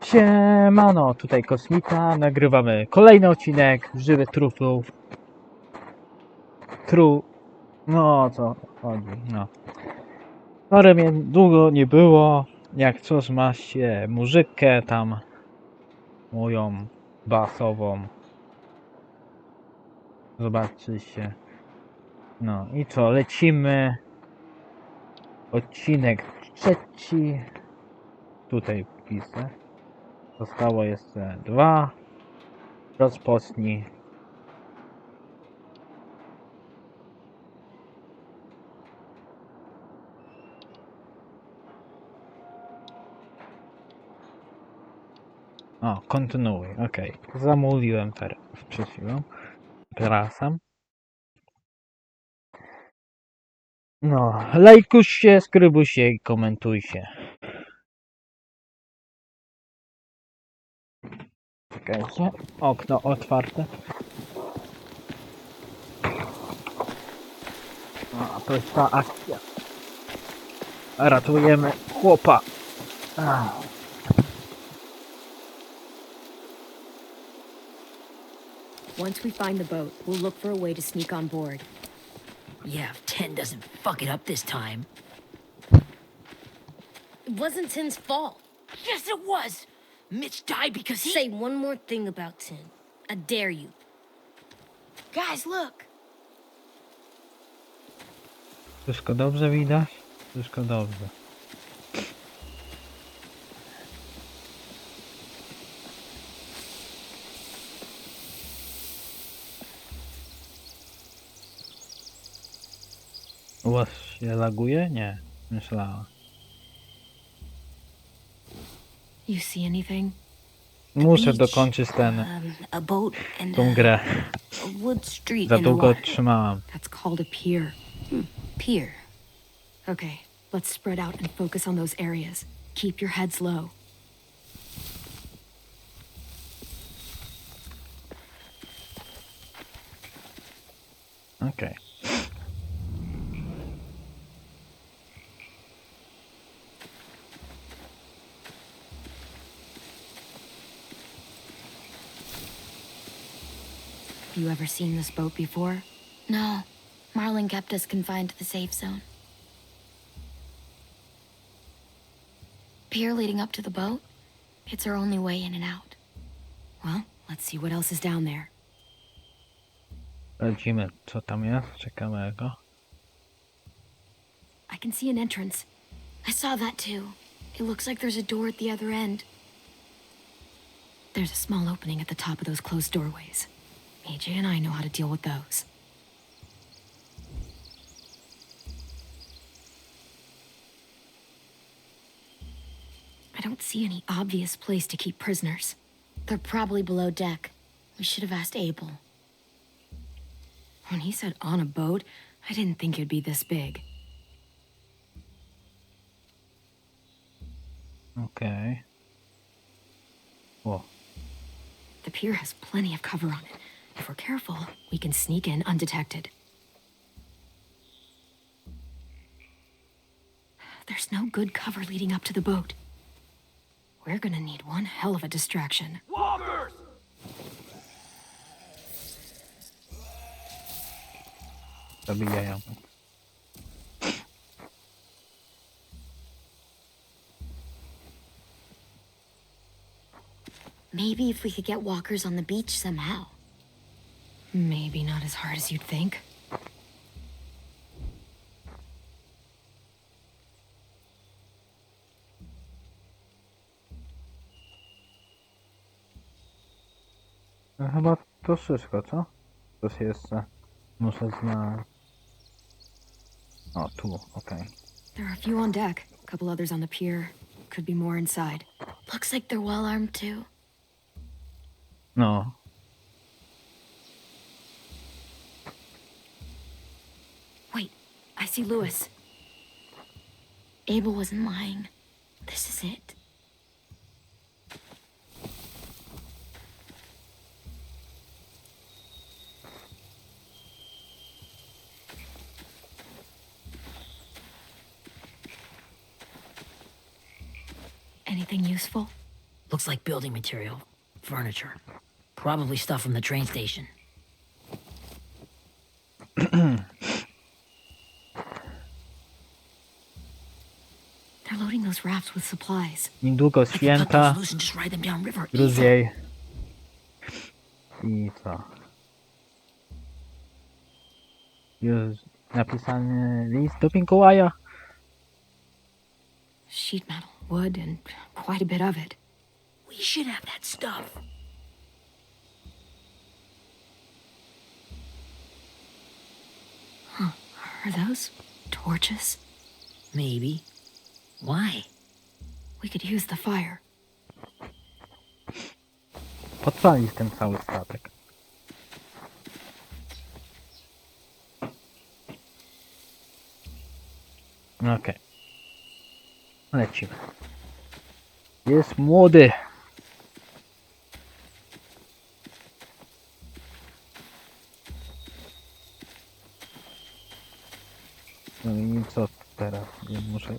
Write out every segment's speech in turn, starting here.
Siemano, tutaj Kosmita, nagrywamy kolejny odcinek Żywych Trupów. No o co chodzi, no. Sorry, mnie długo nie było, jak coś macie muzykę tam, moją basową. Zobaczycie. No i co, lecimy. Odcinek trzeci. Tutaj piszę. Zostało jeszcze 2. Rozpocznij. O, kontynuuj, okej. Zamówiłem przed chwilą. Przepraszam. No, lajkuście, skrybuście i komentujcie. Czekajcie, okno otwarte. A to jest ta akcja. Ratujemy chłopa. Once we find the boat, we'll look for a way to sneak on board. Yeah, if Tin doesn't fuck it up this time. It wasn't Tin's fault. Yes, it was! Mitch died because he... Say one more thing about Tin. I dare you. Guys, look! Wszystko dobrze widać? Wszystko dobrze. U was się laguje? Nie, myślałem. You see anything? Muszę dokończyć A boat and tą grę. a wood street Za in the długo water. trzymałem. That's called a pier. Pier. Okay, let's spread out and focus on those areas. Keep your heads low. Okej. You ever seen this boat before? No. Marlin kept us confined to the safe zone. Pier leading up to the boat? It's our only way in and out. Well, let's see what else is down there. Sprawdzimy, co tam jest ciekawego. I can see an entrance. I saw that too. It looks like there's a door at the other end. There's a small opening at the top of those closed doorways. AJ and I know how to deal with those. I don't see any obvious place to keep prisoners. They're probably below deck. We should have asked Abel. When he said on a boat, I didn't think it'd be this big. Okej. O, The pier has plenty of cover on it. If we're careful, we can sneak in undetected. There's no good cover leading up to the boat. We're gonna need one hell of a distraction. Walkers! zabijają. Maybe if we could get walkers on the beach somehow. Maybe not as hard as you'd think. No, chyba to wszystko, co? Coś jeszcze muszę znaleźć. O, tu, okej. There are a few on deck, a couple others on the pier. Could be more inside. Looks like they're well armed too. No, Wait, I see Lewis. Abel wasn't lying. This is it. Anything useful? Looks like building material. Furniture. Probably stuff from the train station. They're loading those rafts with supplies. Niedługo I could cut święta, those loose and just ride them downriver. Easy. drugiej. I co? Już napisany list do Mikołaja. Sheet metal, wood, and quite a bit of it. We should have that stuff. Are those torches? Maybe. Why? We could use the fire. Podpalić ten cały statek. Okej. Lecimy. Jest młody. No i co teraz? Nie muszę...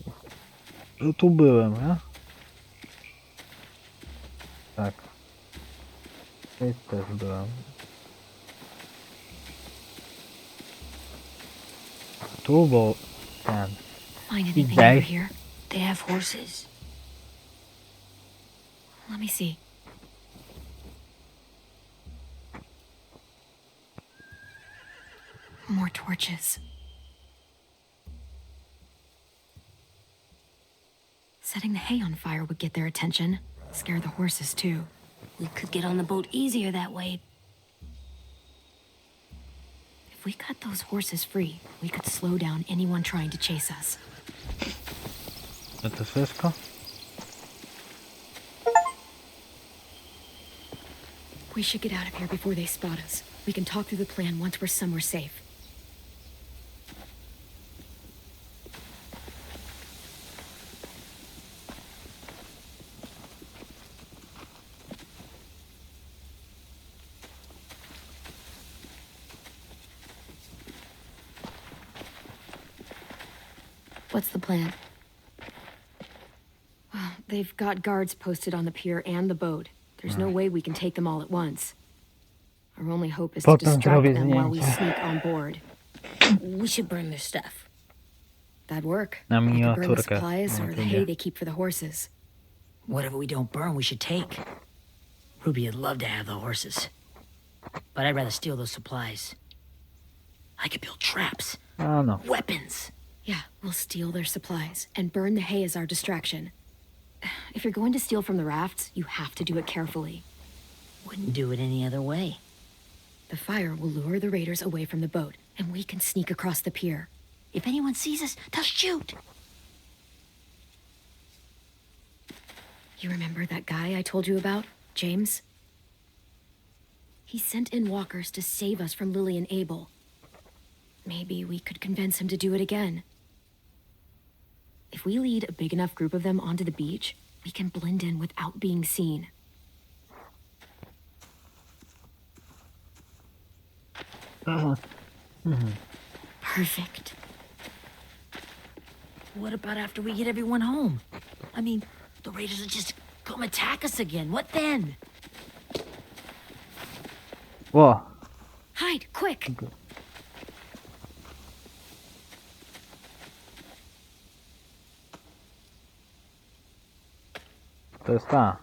Że tu byłem, nie? Tak. Tutaj też byłem. Tu, bo ten... Find anything Day. over here? They have horses. Let me see. More torches. Setting the hay on fire would get their attention. Scare the horses, too. We could get on the boat easier that way. If we cut those horses free, we could slow down anyone trying to chase us. To to wszystko? We should get out of here before they spot us. We can talk through the plan once we're somewhere safe. What's the plan? Well, they've got guards posted on the pier and the boat. There's no way we can take them all at once. Our only hope is to Potem distract zrobię them while we zdjęcie. sneak on board. We should burn their stuff. That'd work. Na We could burn the miniaturkę. supplies or the hay they keep for the horses. Whatever we don't burn, we should take. Ruby would love to have the horses. But I'd rather steal those supplies. I could build traps, A no. weapons. Yeah, we'll steal their supplies and burn the hay as our distraction. If you're going to steal from the rafts, you have to do it carefully. Wouldn't do it any other way. The fire will lure the raiders away from the boat, and we can sneak across the pier. If anyone sees us, they'll shoot. You remember that guy I told you about, James? He sent in walkers to save us from Lily and Abel. Maybe we could convince him to do it again. If we lead a big enough group of them onto the beach, we can blend in without being seen. Perfect. What about after we get everyone home? I mean, the raiders will just come attack us again. What then? Ło! Hide, quick! To jest ta.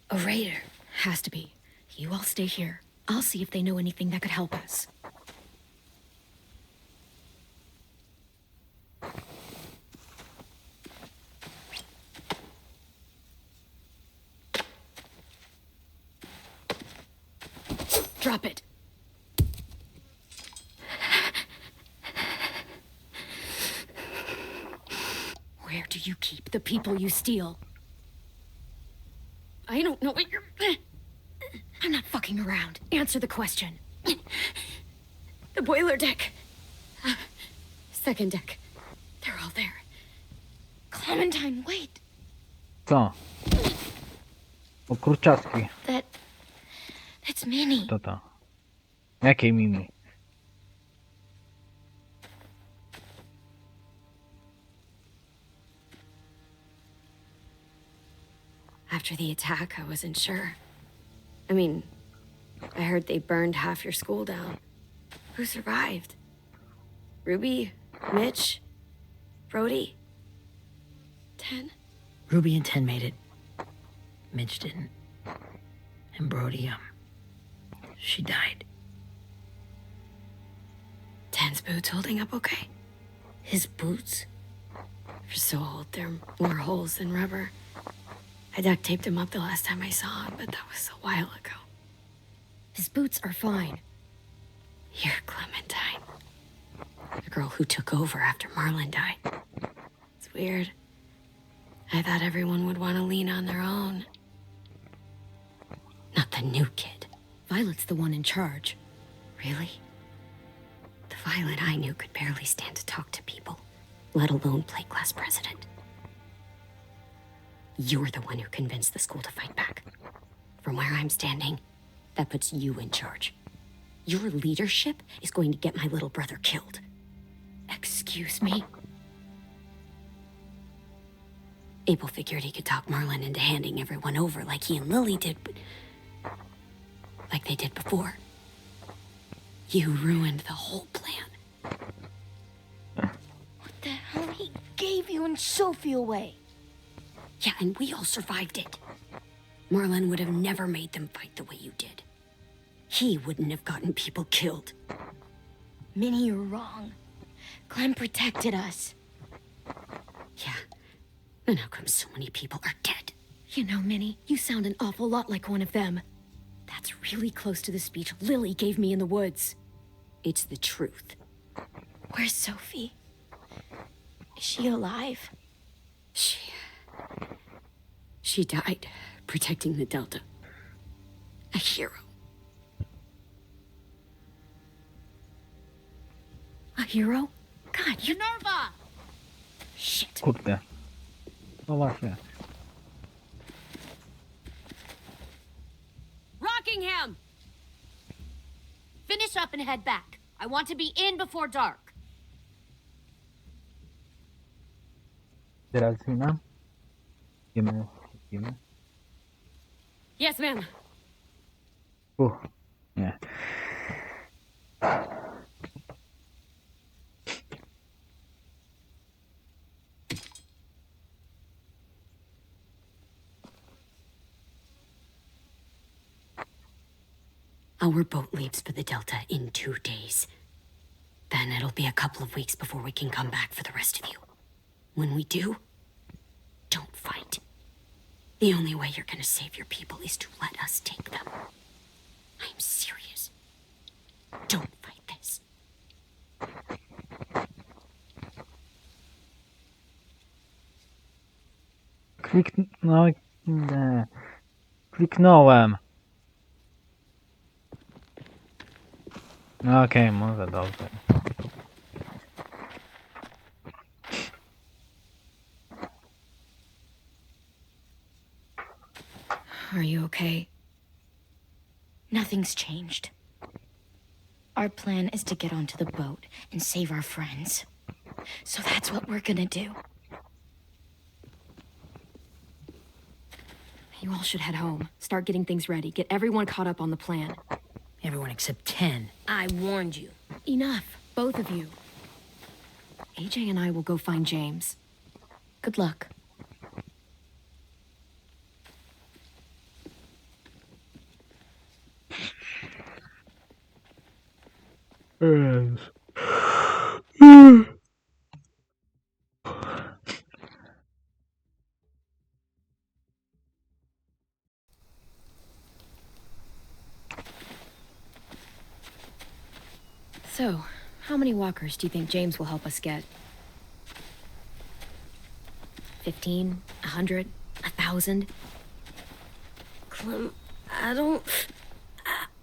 A raider. Has to be. You all stay here. I'll see if they know anything that could help us. Drop it. Where do you keep the people you steal? I don't know what you're... I'm not fucking around. Answer the question. The boiler deck. Second deck. They're all there. Clementine, wait. Co? O kurczaczki. That's Minnie. To to. Jakiej Mimi? After the attack, I wasn't sure. I mean, I heard they burned half your school down. Who survived? Ruby? Mitch? Brody? Ten? Ruby and Ten made it. Mitch didn't. And Brody, she died. Ten's boots holding up okay? His boots? They're so old, there are more holes than rubber. I duct taped him up the last time I saw him, but that was a while ago. His boots are fine. You're Clementine. The girl who took over after Marlon died. It's weird. I thought everyone would want to lean on their own. Not the new kid. Violet's the one in charge. Really? The Violet I knew could barely stand to talk to people, let alone play class president. You're the one who convinced the school to fight back. From where I'm standing, that puts you in charge. Your leadership is going to get my little brother killed. Excuse me? Abel figured he could talk Marlon into handing everyone over like he and Lily did, but... like they did before. You ruined the whole plan. What the hell? He gave you and Sophie away. Yeah, and we all survived it. Marlon would have never made them fight the way you did. He wouldn't have gotten people killed. Minnie, you're wrong. Clem protected us. Yeah, and how come so many people are dead? You know, Minnie, you sound an awful lot like one of them. That's really close to the speech Lily gave me in the woods. It's the truth. Where's Sophie? Is she alive? She died protecting the Delta. A hero. A hero? God, you... Minerva! Shit. Kurde. No właśnie. Rockingham! Finish up and head back. I want to be in before dark. Teraz zina. Idziemy. Yes, ma'am. Nie. Our boat leaves for the Delta in 2 days. Then it'll be a couple of weeks before we can come back for the rest of you. When we do, don't fight. The only way you're gonna save your people is to let us take them. I'm serious. Don't fight this. No, nie. Kliknąłem. Okej, może dobrze. Are you okay? Nothing's changed. Our plan is to get onto the boat and save our friends. So that's what we're gonna do. You all should head home. Start getting things ready. Get everyone caught up on the plan. Everyone except 10. I warned you. Enough, both of you. AJ and I will go find James. Good luck. So, how many walkers do you think James will help us get? 15? 100? 1,000? Clem, I don't...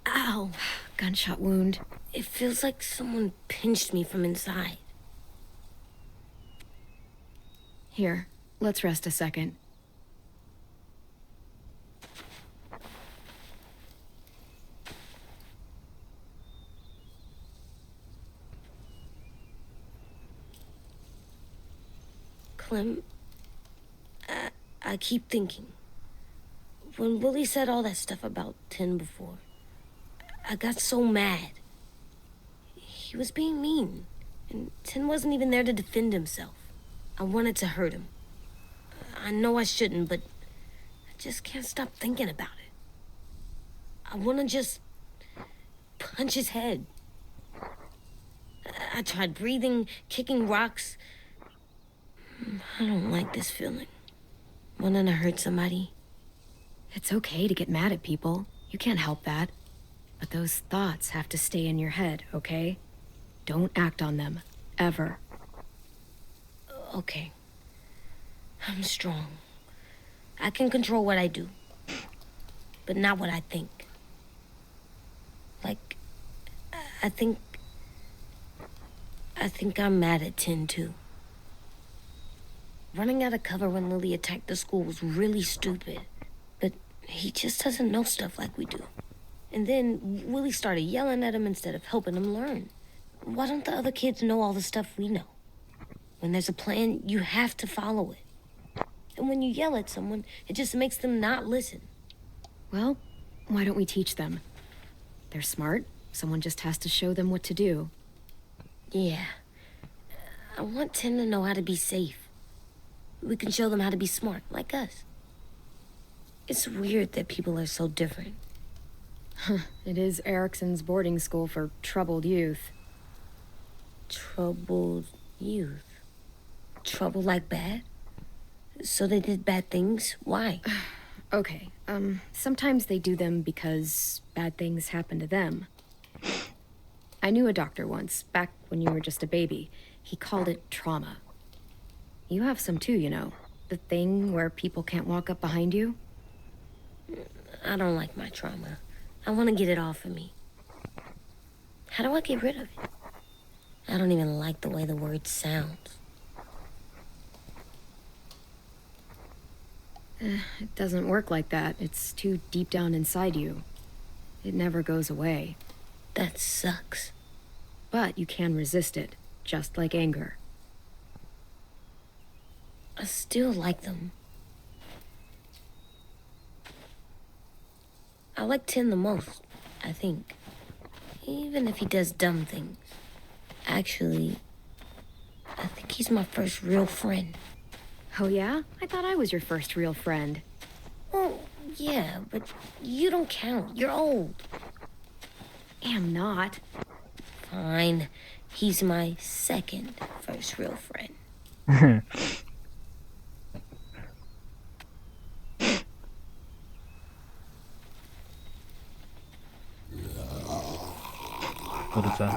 Ow. Gunshot wound. It feels like someone pinched me from inside. Here, let's rest a second. Clem, I keep thinking, When Willie said all that stuff about Tin before, I got so mad. He was being mean, and Tin wasn't even there to defend himself. I wanted to hurt him. I know I shouldn't, but I just can't stop thinking about it. I want to just punch his head. I tried breathing, kicking rocks. I don't like this feeling. Wanting to hurt somebody. It's okay to get mad at people. You can't help that. But those thoughts have to stay in your head, okay? Don't act on them. Ever. Okay. I'm strong. I can control what I do. But not what I think. Like, I think I'm mad at Tin, too. Running out of cover when Lily attacked the school was really stupid. But he just doesn't know stuff like we do. And then Willie started yelling at him instead of helping him learn. Why don't the other kids know all the stuff we know? When there's a plan, you have to follow it. And when you yell at someone, it just makes them not listen. Well, why don't we teach them? They're smart. Someone just has to show them what to do. Yeah. I want Tim to know how to be safe. We can show them how to be smart, like us. It's weird that people are so different. It is Erickson's boarding school for troubled youth. Troubled youth? Trouble like bad? So they did bad things? Why? Okay, sometimes they do them because bad things happen to them. I knew a doctor once, back when you were just a baby. He called it trauma. You have some too, you know. The thing where people can't walk up behind you. I don't like my trauma. I want to get it off of me. How do I get rid of it? I don't even like the way the word sounds. It doesn't work like that. It's too deep down inside you. It never goes away. That sucks. But you can resist it, just like anger. I still like them. I like Tin the most, I think. Even if he does dumb things. Actually, I think he's my first real friend. Oh yeah? I thought I was your first real friend. Well, yeah, but you don't count. You're old. Am not. Fine. He's my second first real friend. Kurczę.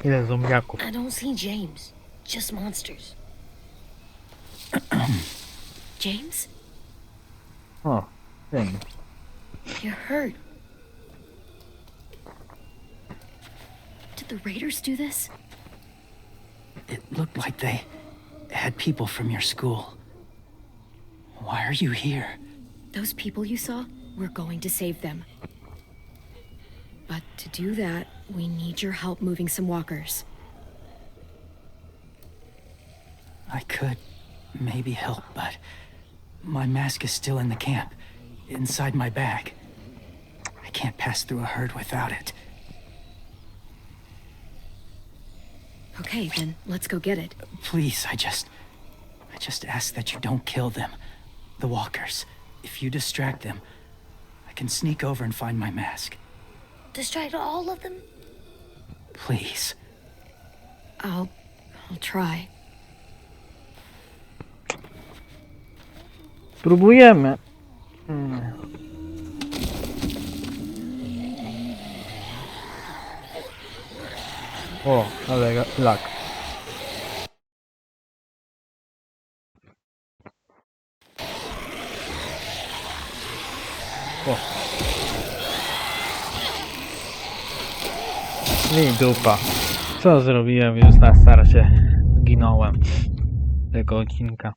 Ile zombiaków. I don't see James. Just monsters. James? O, ten. You're hurt. Did the Raiders do this? It looked like they had people from your school. Why are you here? Those people you saw? We're going to save them. But to do that, we need your help moving some walkers. I could maybe help, but my mask is still in the camp, inside my bag. I can't pass through a herd without it. Okay, then let's go get it. Please, I just ask that you don't kill them. The walkers. If you distract them, I can sneak over and find my mask. Distract all of them? Please. I'll try. Spróbujemy. O, ale lak. O. I dupa. Co zrobiłem już na starcie? Zginąłem. Tego odcinka.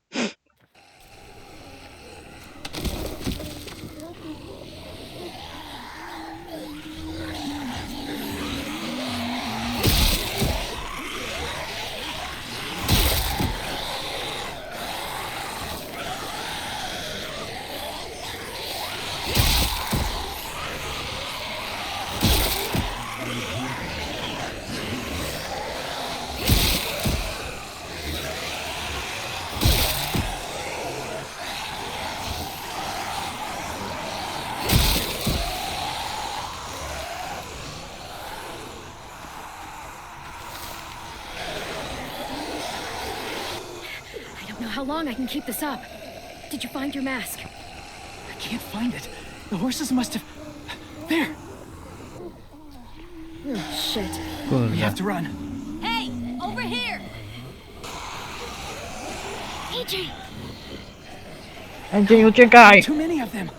I don't know how long I can keep this up. Did you find your mask? I can't find it. The horses must have... There! Oh, shit. We Kurde. have to run. Hey, over here! AJ! Andrzej, uciekaj! Too many of them.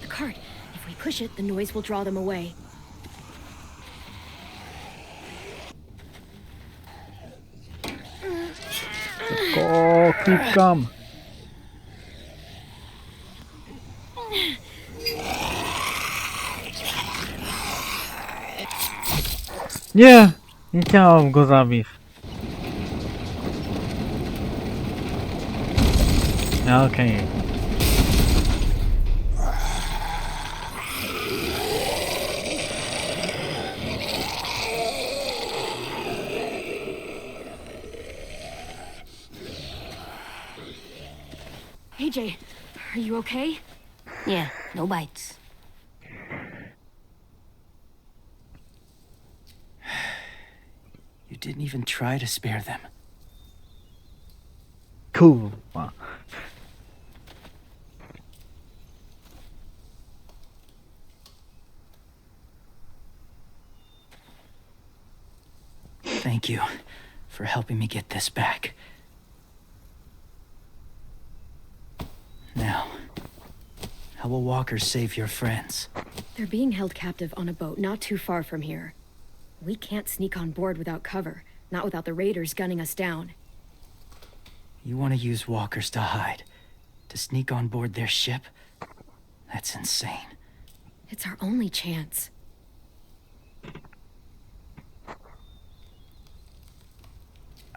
The cart. If we push it, the noise will draw them away. O, klikam. Nie! Nie chciałem go zabić. Okej. AJ, are you okay? Yeah, no bites. You didn't even try to spare them. Kurwa. Thank you for helping me get this back. Now, how will Walker save your friends? They're being held captive on a boat not too far from here. We can't sneak on board without cover, not without the raiders gunning us down. You want to use walkers to hide? To sneak on board their ship? That's insane. It's our only chance.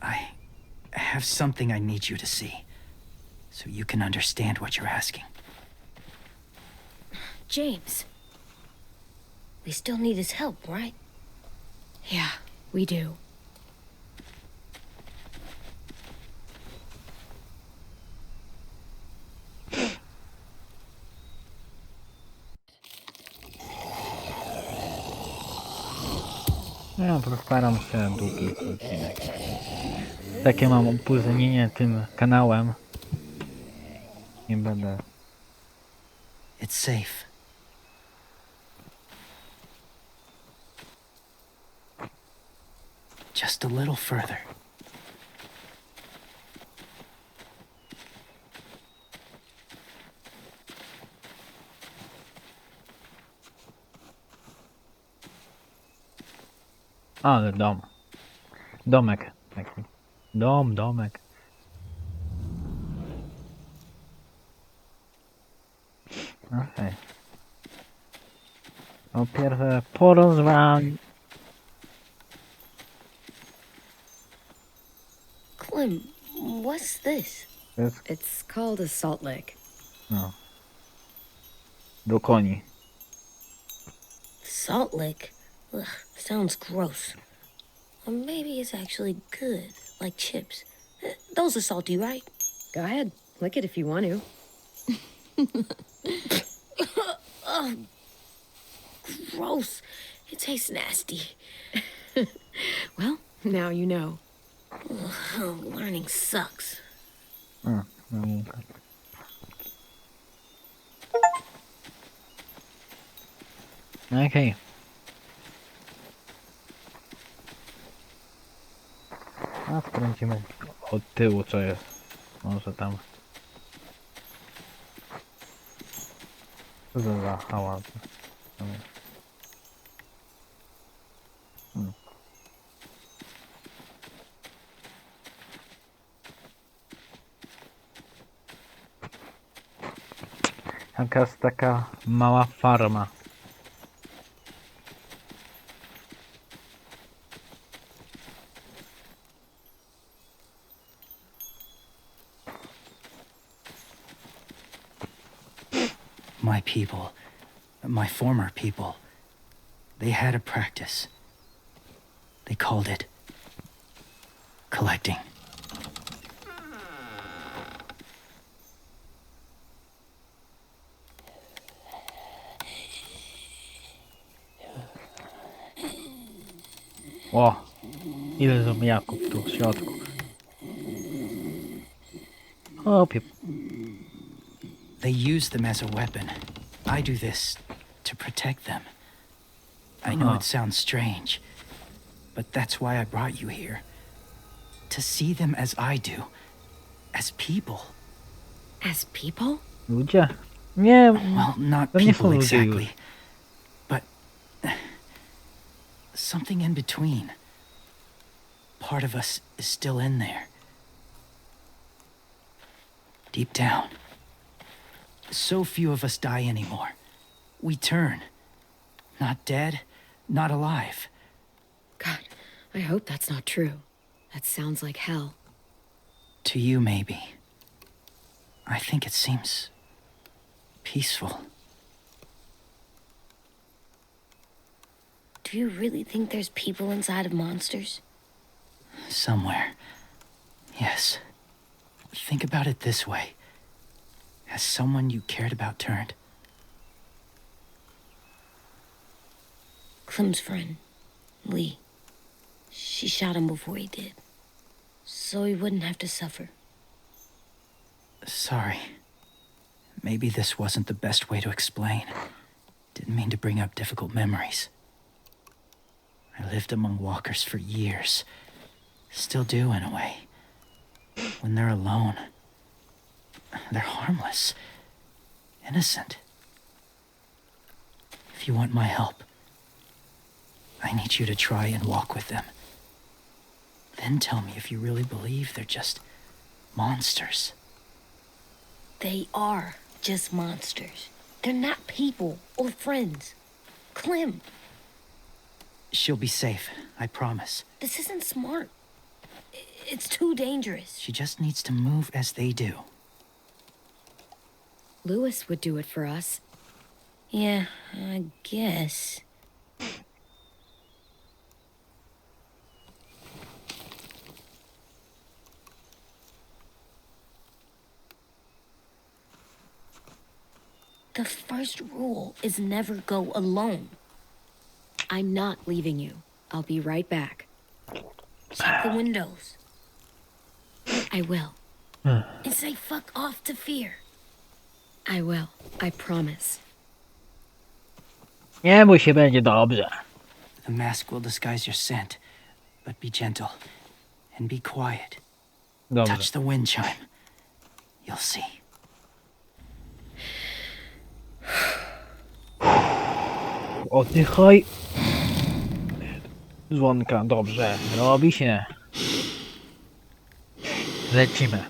I have something I need you to see, so you can understand what you're asking. James. We still need his help, right? Yeah, we do. Ja postaram się długi odcinek. Takie mam opóźnienie tym kanałem. Nie będę... It's safe. Just a little further. Ale dom. Domek taki. Domek. Okej. Po pierwsze porozmawiam. Clem, what's this? It's called a salt lick. No. Do koni. Salt lick? Ugh, sounds gross. Or maybe it's actually good, like chips. Those are salty, right? Go ahead, lick it if you want to. Gross. It tastes nasty. Well, now you know. Ugh, learning sucks. A, no. Okej. A skręcimy od tyłu, co jest. Może tam. Co to za hałas? Jakaś taka mała farma. My people, my former people, they had a practice. They called it collecting. O! Ile zombiaków tu w środku. Chłopie. They use them as a weapon. I do this to protect them. I know Uh-huh. it sounds strange, but that's why I brought you here. To see them as I do. As people. As people? Ludzie? Nie, Well, not to nie są people ludzie exactly, już. but something in between. Part of us is still in there. Deep down. So few of us die anymore. We turn. Not dead, not alive. God, I hope that's not true. That sounds like hell. To you, maybe. I think it seems peaceful. Do you really think there's people inside of monsters? Somewhere. Yes. Think about it this way. Has someone you cared about turned? Clem's friend, Lee. She shot him before he did. So he wouldn't have to suffer. Sorry. Maybe this wasn't the best way to explain. Didn't mean to bring up difficult memories. I lived among walkers for years. Still do, in a way. When they're alone, they're harmless. Innocent. If you want my help, I need you to try and walk with them. Then tell me if you really believe they're just monsters. They are just monsters. They're not people or friends. Clem, She'll be safe, I promise. this isn't smart. It's too dangerous. She just needs to move as they do. Lewis would do it for us. Yeah, I guess. The first rule is never go alone. I'm not leaving you. I'll be right back. Check the windows I will. and say fuck off to fear. I will. I promise. Nie bój się, będzie dobrze. The mask will disguise your scent, but be gentle and be quiet. Dobrze. Touch the wind chime. You'll see. Oddychaj. Dzwonka, dobrze. Robi się. Lecimy.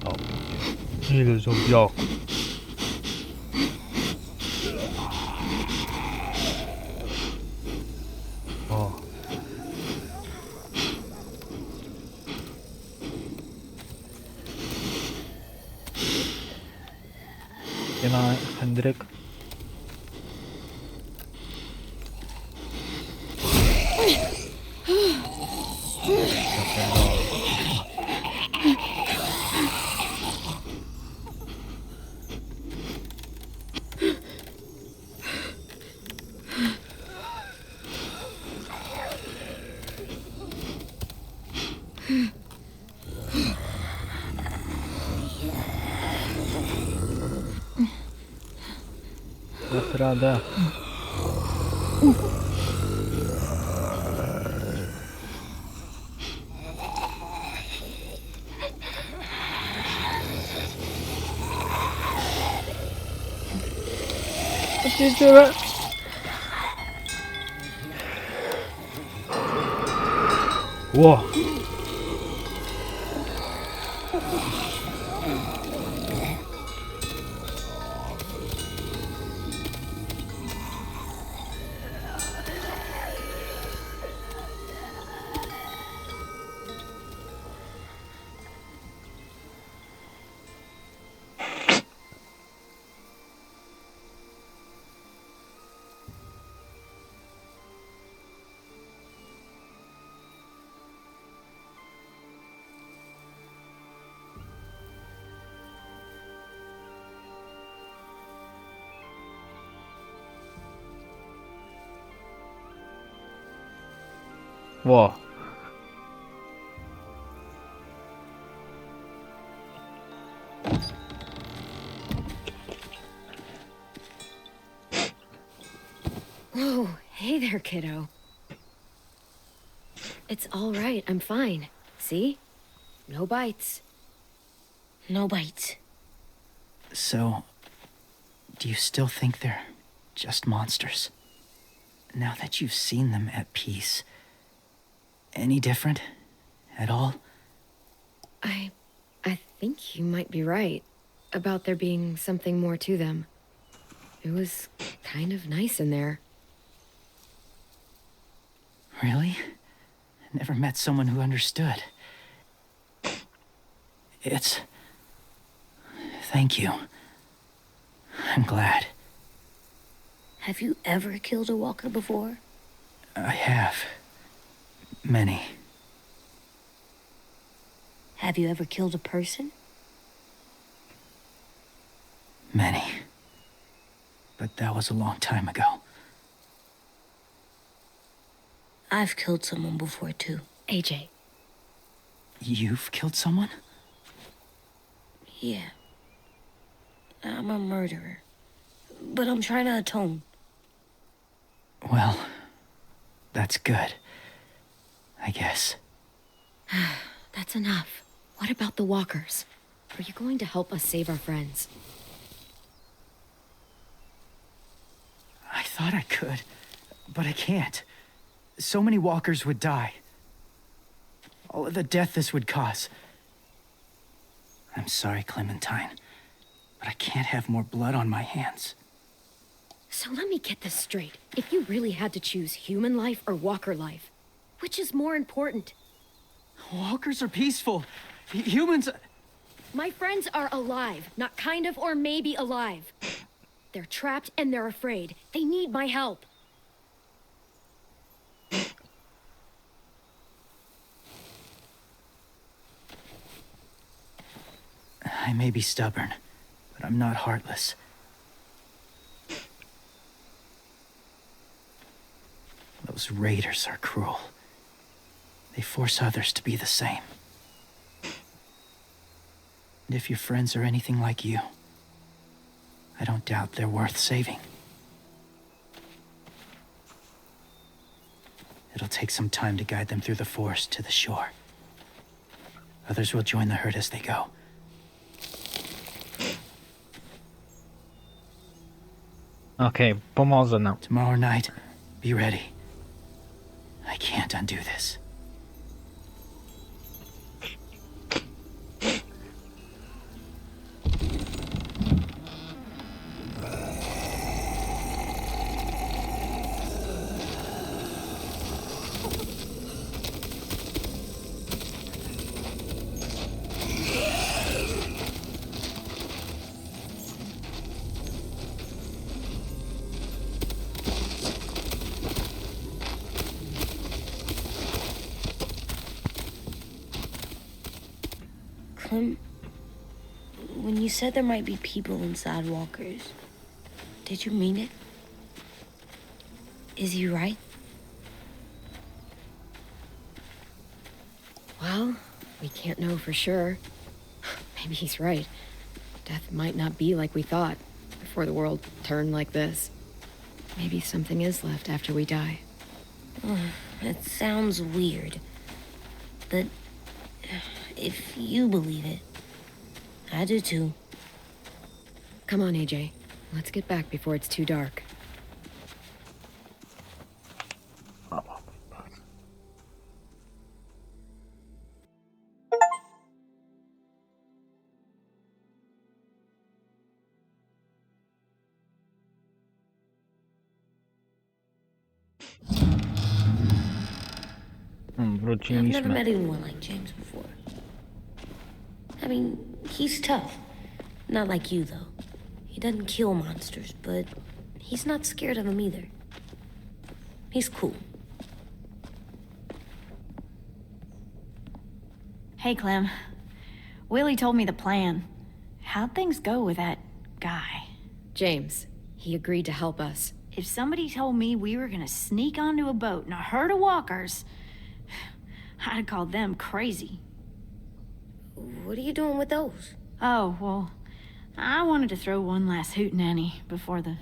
O, ile zombiaków. O. Siema, Hendryk. Dasz radę. Pierdziele. Ło. Ło. Whoa, hey there, kiddo. It's all right, I'm fine. See? No bites. No bites. So, do you still think they're just monsters? Now that you've seen them at peace, any different at all? I think you might be right about there being something more to them. It was kind of nice in there. Really? Never met someone who understood. Thank you. I'm glad. Have you ever killed a walker before? I have. Many. Have you ever killed a person? Many. But that was a long time ago. I've killed someone before, too. AJ. You've killed someone? Yeah. I'm a murderer. But I'm trying to atone. Well, that's good. I guess. That's enough. What about the walkers? Are you going to help us save our friends? I thought I could, but I can't. So many walkers would die. All of the death this would cause. I'm sorry, Clementine, but I can't have more blood on my hands. So let me get this straight. If you really had to choose human life or walker life, which is more important? Walkers are peaceful. Humans... My friends are alive, not kind of or maybe alive. They're trapped and they're afraid. They need my help. I may be stubborn, but I'm not heartless. Those raiders are cruel. They force others to be the same. And if your friends are anything like you, I don't doubt they're worth saving. It'll take some time to guide them through the forest to the shore. Others will join the herd as they go. Okej, pomoże nam. Tomorrow night, be ready. I can't undo this. Clem, when you said there might be people inside walkers, did you mean it? Is he right? Well, we can't know for sure. Maybe he's right. Death might not be like we thought before the world turned like this. Maybe something is left after we die. It sounds weird. But if you believe it, I do too. Come on, AJ. Let's get back before it's too dark. I've never Wróciliśmy. met anyone like James before. I mean, he's tough. Not like you, though. He doesn't kill monsters, but he's not scared of them either. He's cool. Hey, Clem. Willie told me the plan. How'd things go with that guy? James, he agreed to help us. If somebody told me we were gonna sneak onto a boat in a herd of walkers, I'd call them crazy. What are you doing with those? Oh, well, I wanted to throw one last hootenanny before the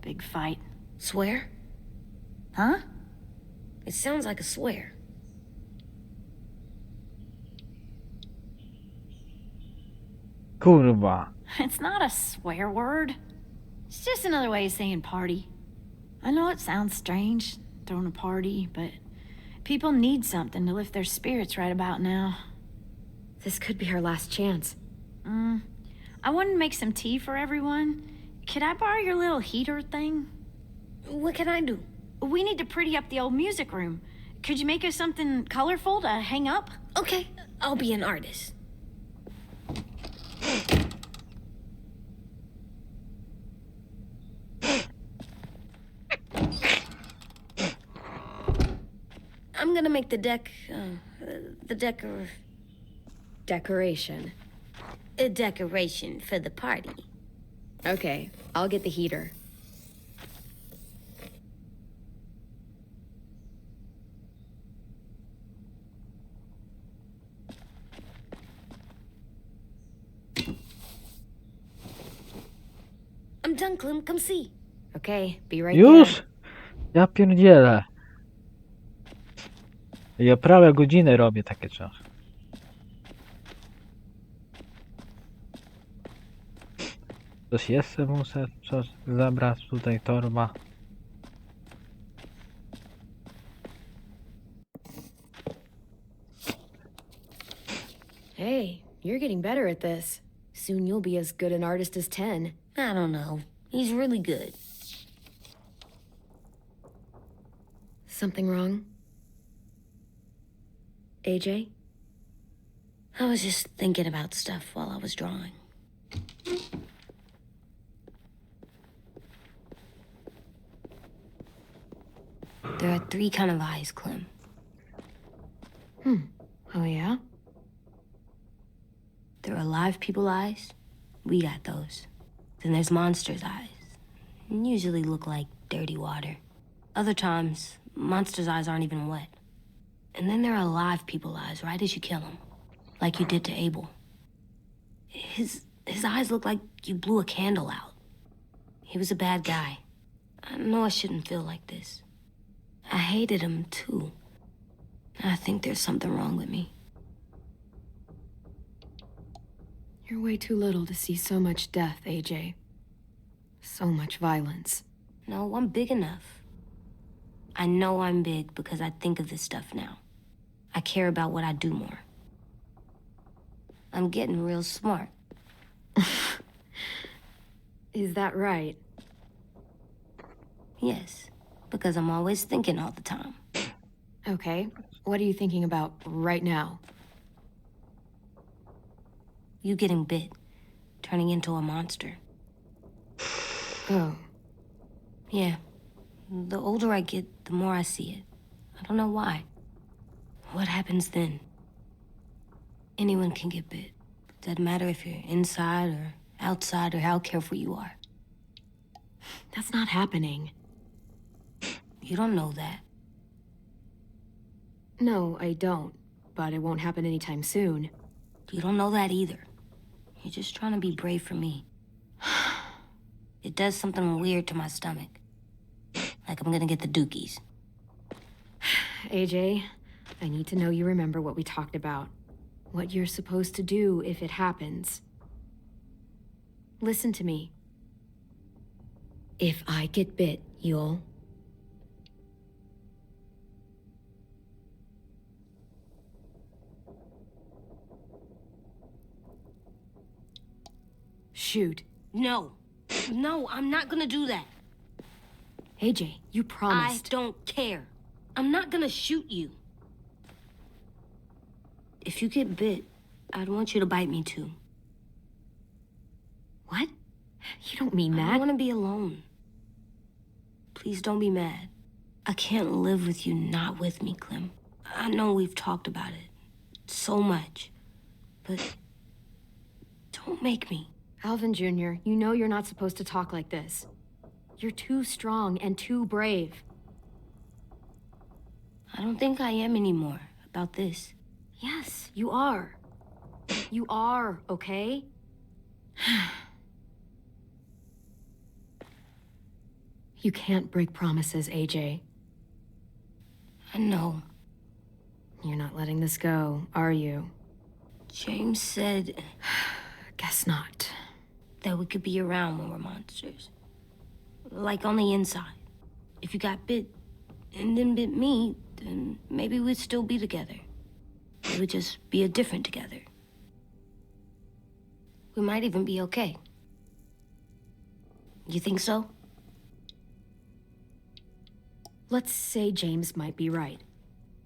big fight. Swear? Huh? It sounds like a swear. Kurwa. It's not a swear word. It's just another way of saying party. I know it sounds strange, throwing a party, but people need something to lift their spirits right about now. This could be our last chance. I wanted to make some tea for everyone. Could I borrow your little heater thing? What can I do? We need to pretty up the old music room. Could you make us something colorful to hang up? Okay, I'll be an artist. I'm gonna make the Decoration. a decoration for the party. Okay, I'll get the heater. I'm done, Clem. Come see. Okay, be right Już? there. Ja pierdzielę. Ja prawie godzinę robię takie coś. Coś jeszcze muszę coś zabrać tutaj, torba. Hey, you're getting better at this. Soon you'll be as good an artist as 10. I don't know. He's really good. Something wrong? AJ? I was just thinking about stuff while I was drawing. There are 3 kind of eyes, Clem. Oh, yeah? There are live people eyes. We got those. Then there's monsters' eyes. Usually look like dirty water. Other times, monsters' eyes aren't even wet. And then there are live people eyes right as you kill them. Like you did to Abel. His eyes look like you blew a candle out. He was a bad guy. I know I shouldn't feel like this. I hated him, too. I think there's something wrong with me. You're way too little to see so much death, AJ. So much violence. No, I'm big enough. I know I'm big because I think of this stuff now. I care about what I do more. I'm getting real smart. Is that right? Yes, because I'm always thinking all the time. Okay, what are you thinking about right now? You getting bit, turning into a monster. Oh, Yeah, the older I get, the more I see it. I don't know why. What happens then? Anyone can get bit. Doesn't matter if you're inside or outside or how careful you are. that's not happening. You don't know that. No, I don't. But it won't happen anytime soon. You don't know that either. You're just trying to be brave for me. It does something weird to my stomach. Like I'm gonna get the dookies. AJ, I need to know you remember what we talked about. What you're supposed to do if it happens. Listen to me. If I get bit, you'll... Shoot. No. No, I'm not gonna do that. AJ, you promised. I don't care. I'm not gonna shoot you. If you get bit, I'd want you to bite me too. What? You don't mean I that. don't want to be alone. Please don't be mad. I can't live with you not with me, Clem. I know we've talked about it so much, but don't make me. Alvin Jr., you know you're not supposed to talk like this. You're too strong and too brave. I don't think I am anymore about this. Yes, you are. You are, okay? You can't break promises, AJ. I know. You're not letting this go, are you? James said Guess not. that we could be around when we're monsters. Like on the inside. If you got bit and then bit me, then maybe we'd still be together. It would just be a different together. We might even be okay. You think so? Let's say James might be right.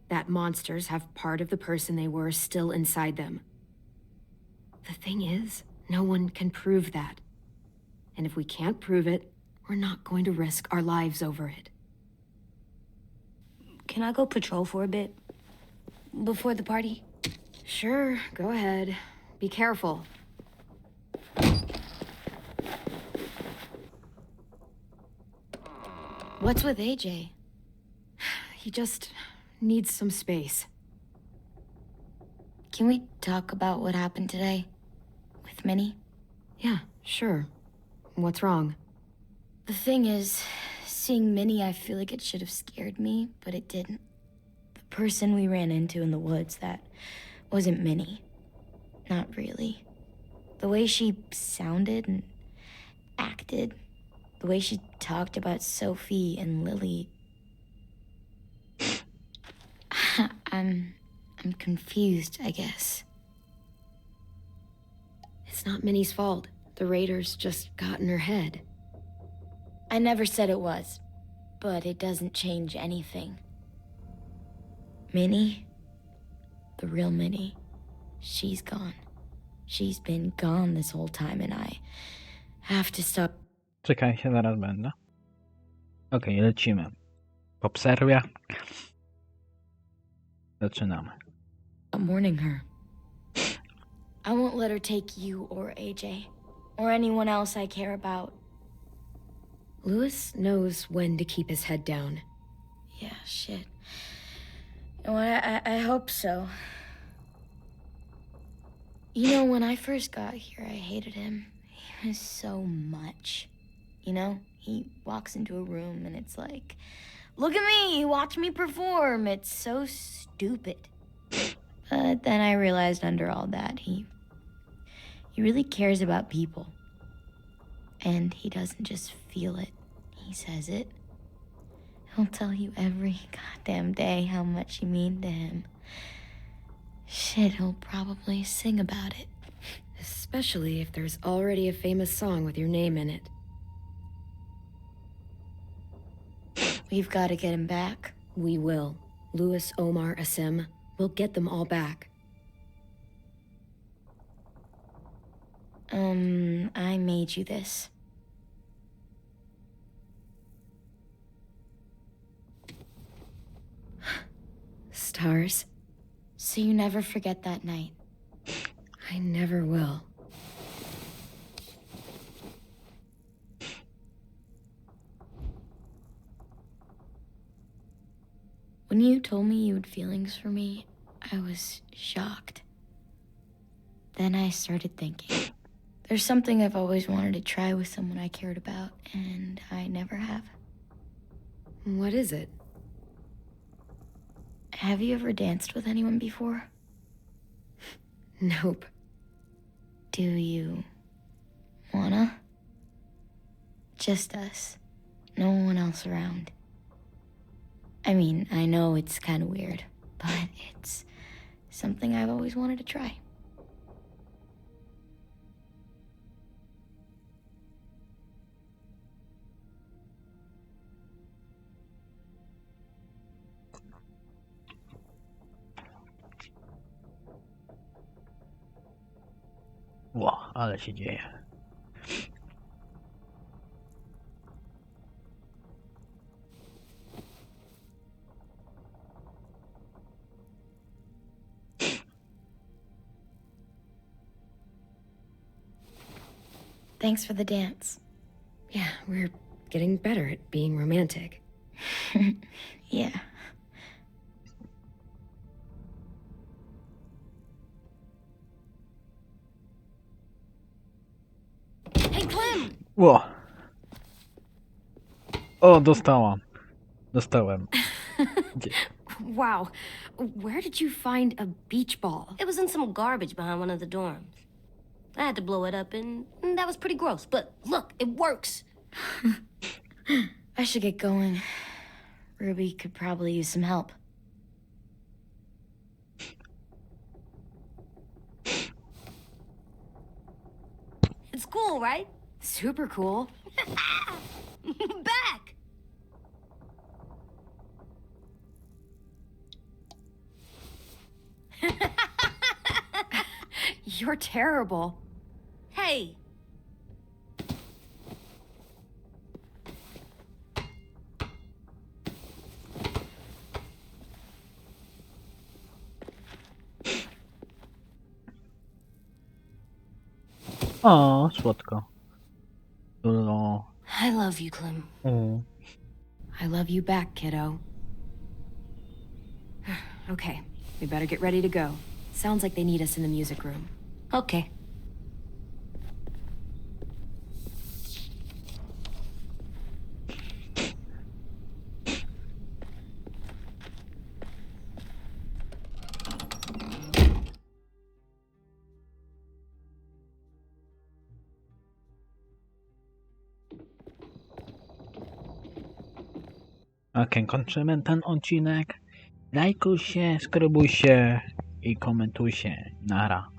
That monsters have part of the person they were still inside them. The thing is, no one can prove that. And if we can't prove it, we're not going to risk our lives over it. Can I go patrol for a bit? Before the party? Sure, go ahead. Be careful. What's with AJ? He just needs some space. Can we talk about what happened today? With Minnie? Yeah, sure. What's wrong? The thing is, seeing Minnie, I feel like it should have scared me, but it didn't. The person we ran into in the woods, that wasn't Minnie. Not really. The way she sounded and acted, the way she talked about Sophie and Lily. I'm confused, I guess. It's not Minnie's fault. The raiders just got in her head. I never said it was, but it doesn't change anything. Minnie, the real Minnie, she's gone. She's been gone this whole time and I have to stop. Czekajcie, zaraz będę. Okej, lecimy. Po przerwie. Zaczynamy. Mourning her. I won't let her take you or AJ, or anyone else I care about. Louis knows when to keep his head down. Yeah, shit. You know what, I hope so. You know, when I first got here, I hated him. He was so much. You know, he walks into a room and it's like, look at me, watch me perform. It's so stupid. But then I realized under all that, he really cares about people. And he doesn't just feel it, he says it. He'll tell you every goddamn day how much you mean to him. Shit, he'll probably sing about it. Especially if there's already a famous song with your name in it. We've got to get him back. We will. Louis, Omar, Asim. We'll get them all back. I made you this. Stars? So you never forget that night. I never will. When you told me you had feelings for me, I was shocked. Then I started thinking. There's something I've always wanted to try with someone I cared about, and I never have. What is it? Have you ever danced with anyone before? Nope. Do you wanna? Just us. no one else around. I mean, I know it's kind of weird, but it's something I've always wanted to try. Ło, ale się dzieje. Thanks for the dance. Yeah, we're getting better at being romantic. Yeah. Hey, Clem! Ło. O, dostałam. Dostałem. Gdzie? Wow, where did you find a beach ball? It was in some garbage behind one of the dorms. I had to blow it up, and that was pretty gross. But look, it works. I should get going. Ruby could probably use some help. It's cool, right? Super cool. Back! You're terrible. Hey, O, słodko. No. I love you, Clem. I love you back, kiddo. Okay, we better get ready to go. Sounds like they need us in the music room. Okay. Ok, kończymy ten odcinek. Lajkuj się, skrybuj się i komentuj się. Nara.